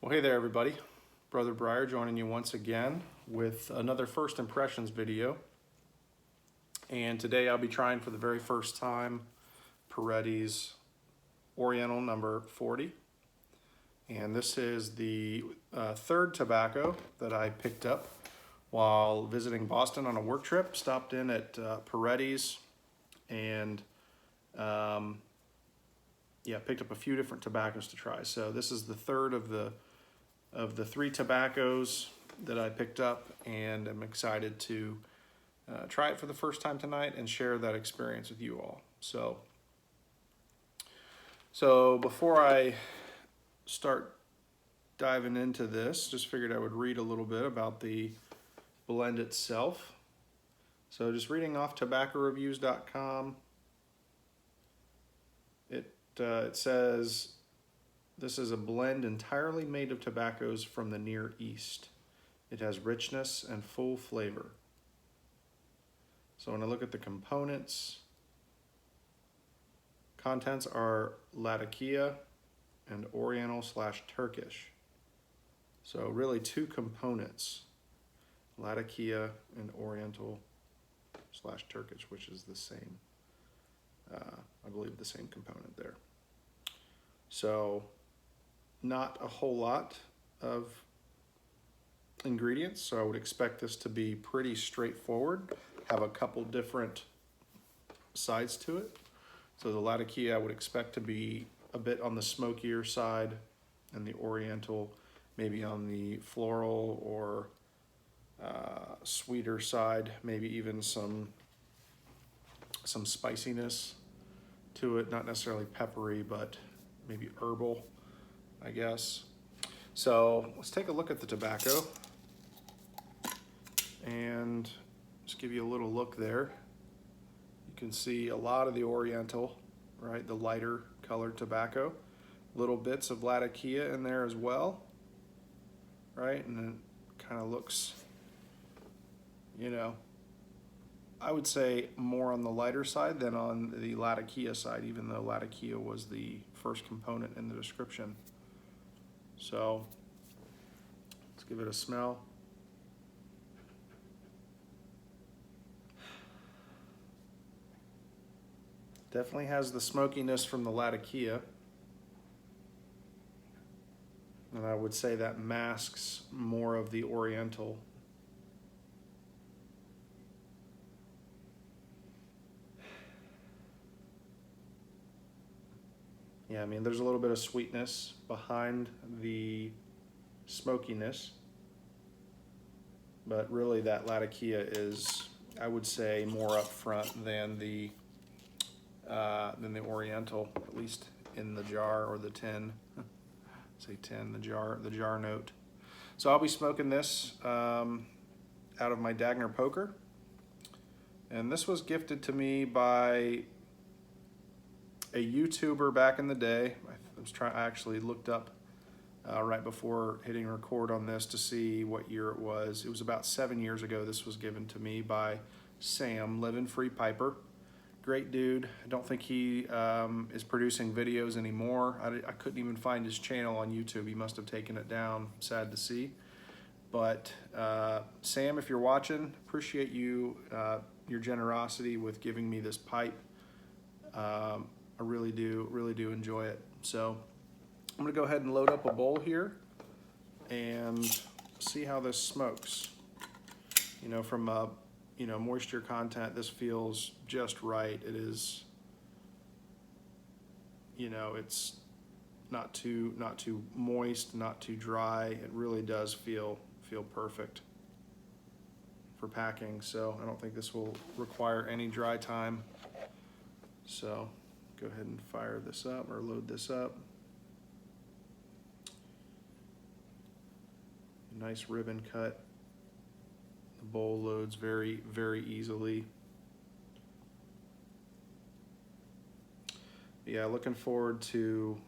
Well, hey there, everybody. Brother Briar joining you once again with another First Impressions video. And today I'll be trying for the very first time Peretti's Oriental number 40. And this is the third tobacco that I picked up while visiting Boston on a work trip. Stopped in at Peretti's and picked up a few different tobaccos to try. So this is the third of the three tobaccos that I picked up, and I'm excited to try it for the first time tonight and share that experience with you all. So before I start diving into this, just figured I would read a little bit about the blend itself. So just reading off tobaccoreviews.com, it says, this is a blend entirely made of tobaccos from the Near East. It has richness and full flavor. So when I look at the components, contents are Latakia and Oriental/Turkish. So really two components, Latakia and Oriental/Turkish, which is the same, I believe the same component there. So not a whole lot of ingredients, so I would expect this to be pretty straightforward. Have a couple different sides to it. So the Latakia I would expect to be a bit on the smokier side, and the Oriental maybe on the floral or sweeter side, maybe even some spiciness to it, not necessarily peppery, but maybe herbal, I guess. So let's take a look at the tobacco and just give you a little look there. You can see a lot of the Oriental, right? The lighter colored tobacco. Little bits of Latakia in there as well, right? And it kind of looks, I would say more on the lighter side than on the Latakia side, even though Latakia was the first component in the description. So let's give it a smell. Definitely has the smokiness from the Latakia. And I would say that masks more of the Oriental. Yeah, I mean, there's a little bit of sweetness behind the smokiness, but really that Latakia is, I would say, more upfront than the Oriental, at least in the jar or the tin. Say tin, the jar note. So I'll be smoking this out of my Dagner poker, and this was gifted to me by a YouTuber back in the day. I actually looked up right before hitting record on this to see what year it was. It was about 7 years ago. This was given to me by Sam, Living Free Piper. Great dude. I don't think he is producing videos anymore. I couldn't even find his channel on YouTube. He must have taken it down. Sad to see. But Sam, if you're watching, appreciate you, your generosity with giving me this pipe. I really do enjoy it. So I'm gonna go ahead and load up a bowl here and see how this smokes. From a moisture content, this feels just right. It is, it's not too moist, not too dry. It really does feel perfect for packing. So I don't think this will require any dry time. So go ahead and fire this up or load this up. Nice ribbon cut. The bowl loads very, very easily. Yeah, looking forward to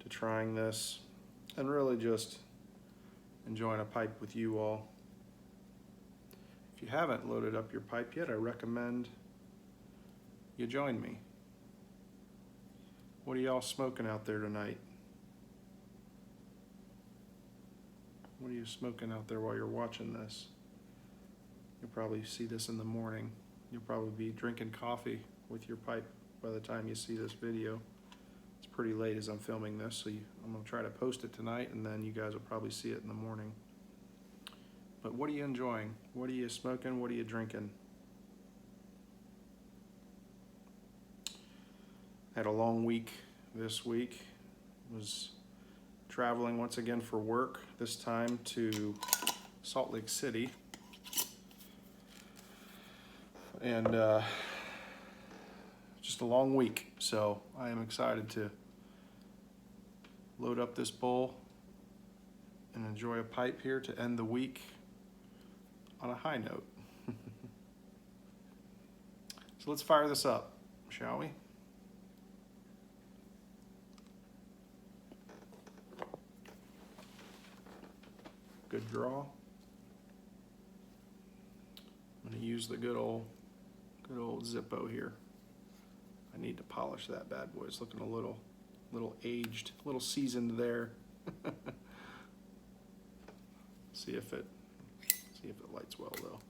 trying this and really just enjoying a pipe with you all. If you haven't loaded up your pipe yet, I recommend you join me. What are y'all smoking out there tonight? What are you smoking out there while you're watching this? You'll probably see this in the morning. You'll probably be drinking coffee with your pipe by the time you see this video. It's pretty late as I'm filming this, so I'm gonna try to post it tonight, and then you guys will probably see it in the morning. But what are you enjoying? What are you smoking? What are you drinking? Had a long week this week. Was traveling once again for work, this time to Salt Lake City. And just a long week, so I am excited to load up this bowl and enjoy a pipe here to end the week on a high note. So let's fire this up, shall we? Good draw. I'm going to use the good old Zippo here. I need to polish that bad boy. It's looking a little aged, a little seasoned there. See if it lights well though.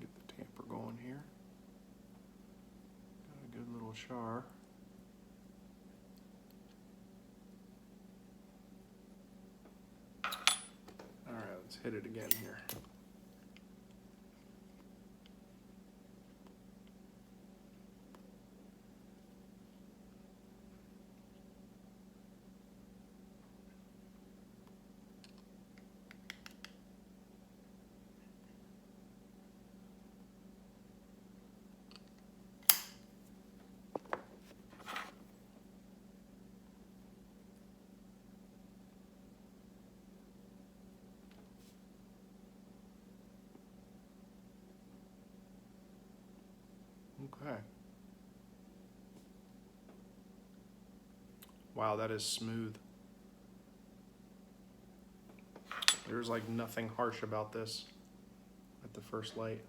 Get the tamper going here. Got a good little char. All right, let's hit it again here. Okay. Wow, that is smooth. There's like nothing harsh about this at the first light.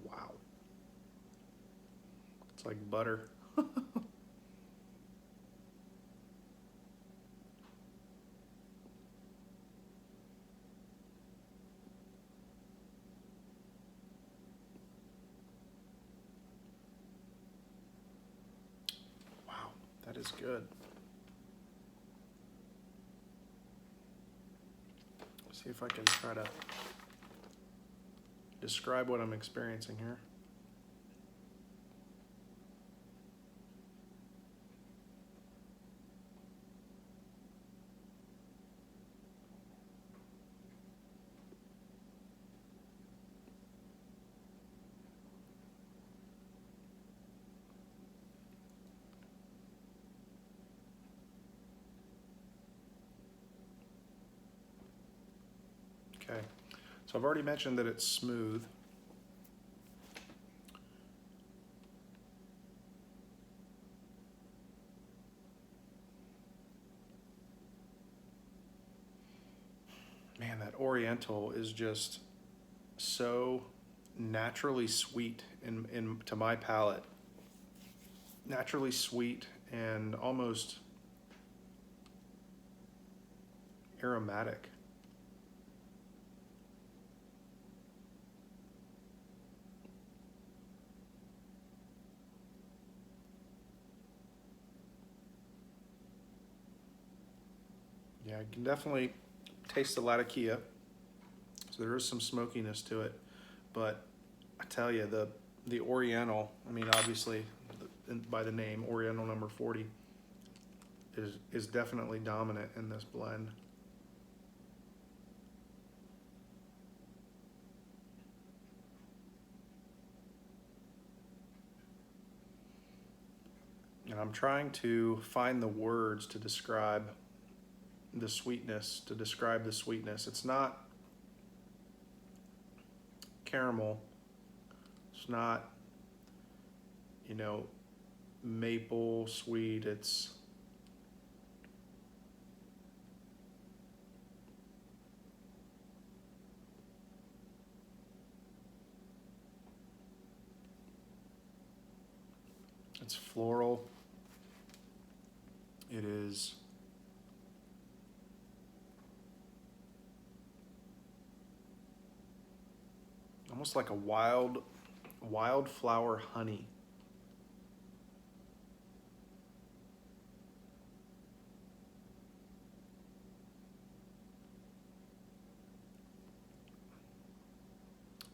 Wow. It's like butter. That is good. See if I can try to describe what I'm experiencing here. Okay, so I've already mentioned that it's smooth. Man, that Oriental is just so naturally sweet to my palate. Naturally sweet and almost aromatic. Yeah, I can definitely taste the Latakia, so there is some smokiness to it, but I tell you, the Oriental, I mean, obviously by the name Oriental number 40, is definitely dominant in this blend. And I'm trying to find the words to describe the sweetness, It's not caramel. It's not, you know, maple sweet. It's floral. It is almost like a wildflower honey.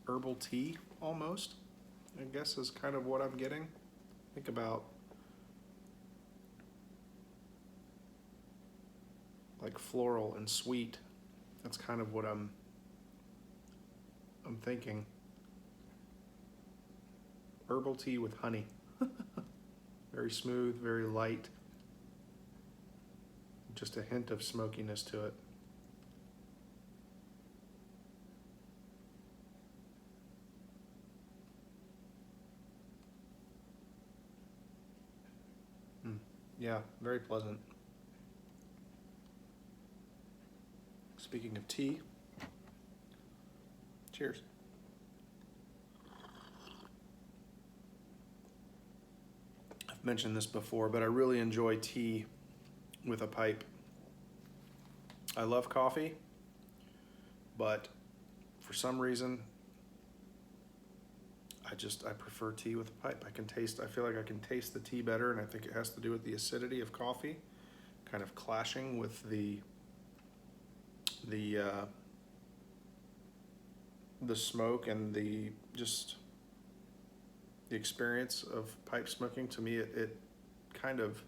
Herbal tea, almost, I guess is kind of what I'm getting. Think about like floral and sweet. That's kind of what I'm thinking. Herbal tea with honey. Very smooth, very light. Just a hint of smokiness to it. Yeah, very pleasant. Speaking of tea, cheers. I've mentioned this before, but I really enjoy tea with a pipe. I love coffee, but for some reason, I prefer tea with a pipe. I feel like I can taste the tea better, and I think it has to do with the acidity of coffee, kind of clashing with the smoke and the experience of pipe smoking. To me, it kind of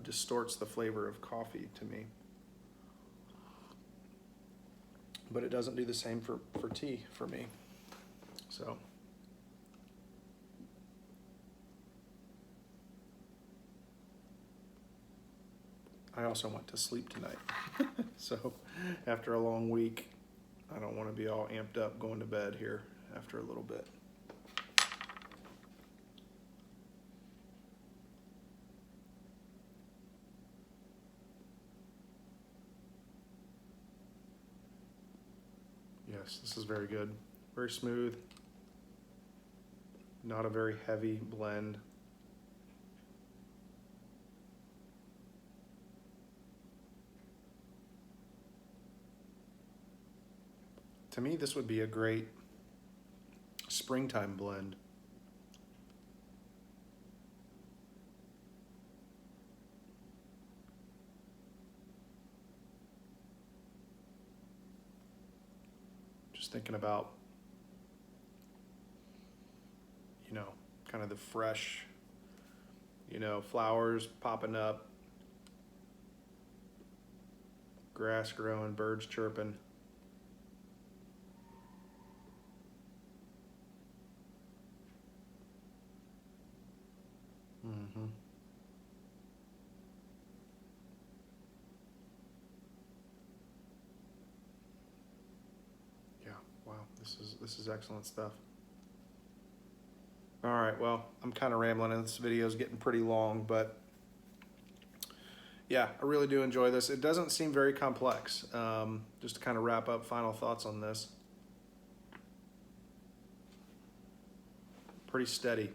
distorts the flavor of coffee to me. But it doesn't do the same for tea for me. So I also went to sleep tonight. So after a long week, I don't want to be all amped up going to bed here after a little bit. Yes, this is very good. Very smooth. Not a very heavy blend. To me, this would be a great springtime blend. Just thinking about, you know, kind of the fresh, you know, flowers popping up, grass growing, birds chirping. Mm-hmm. Yeah, wow, this is excellent stuff. All right, well, I'm kind of rambling and this video is getting pretty long, but yeah, I really do enjoy this. It doesn't seem very complex. Just to kind of wrap up, final thoughts on this. Pretty steady.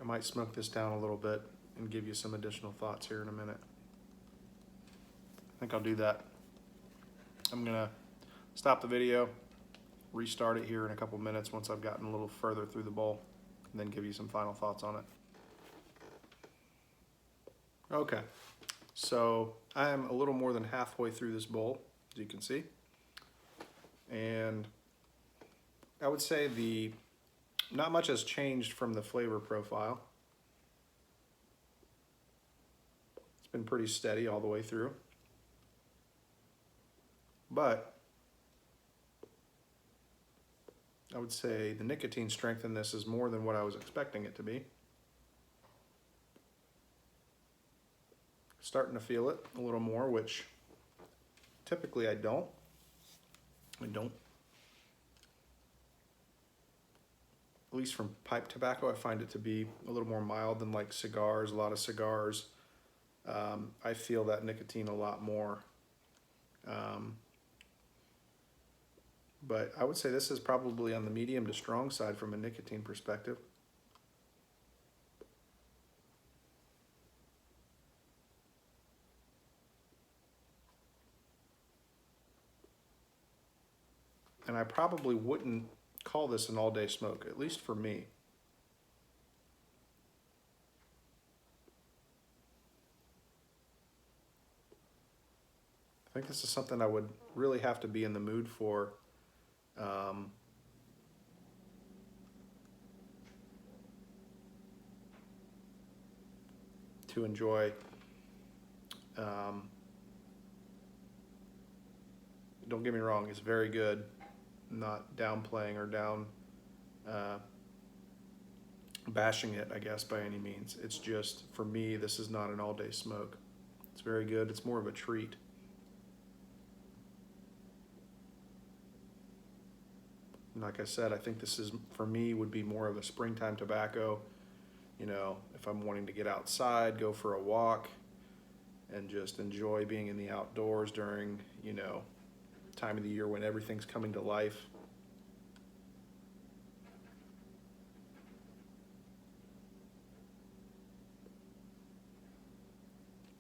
I might smoke this down a little bit and give you some additional thoughts here in a minute. I think I'll do that. I'm gonna stop the video, restart it here in a couple minutes once I've gotten a little further through the bowl, and then give you some final thoughts on it. Okay, so I am a little more than halfway through this bowl, as you can see. and I would say not much has changed from the flavor profile. It's been pretty steady all the way through. But I would say the nicotine strength in this is more than what I was expecting it to be. Starting to feel it a little more, which typically I don't. At least from pipe tobacco, I find it to be a little more mild than like cigars. A lot of cigars, I feel that nicotine a lot more. But I would say this is probably on the medium to strong side from a nicotine perspective. And I probably wouldn't call this an all-day smoke, at least for me. I think this is something I would really have to be in the mood for. To enjoy. Don't get me wrong, it's very good. I'm not downplaying or bashing it, I guess, by any means. It's just, for me, this is not an all-day smoke. It's very good. It's more of a treat. And like I said, I think this is, for me, would be more of a springtime tobacco. You know, if I'm wanting to get outside, go for a walk, and just enjoy being in the outdoors during, you know, time of the year when everything's coming to life.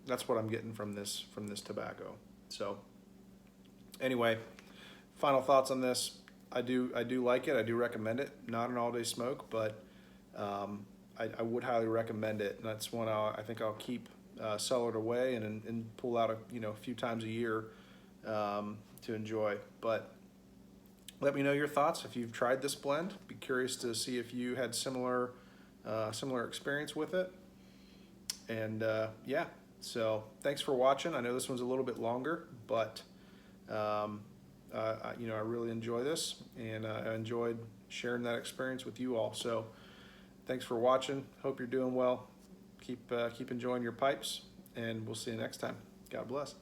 That's what I'm getting from this tobacco. So anyway, final thoughts on this. I do like it. I do recommend it. Not an all-day smoke, but I would highly recommend it. And that's one I think I'll keep cellared away and pull out a few times a year to enjoy. But let me know your thoughts if you've tried this blend. Be curious to see if you had similar experience with it. And yeah, so thanks for watching. I know this one's a little bit longer, but I really enjoy this, and I enjoyed sharing that experience with you all. So thanks for watching. Hope you're doing well. Keep enjoying your pipes, and we'll see you next time. God bless.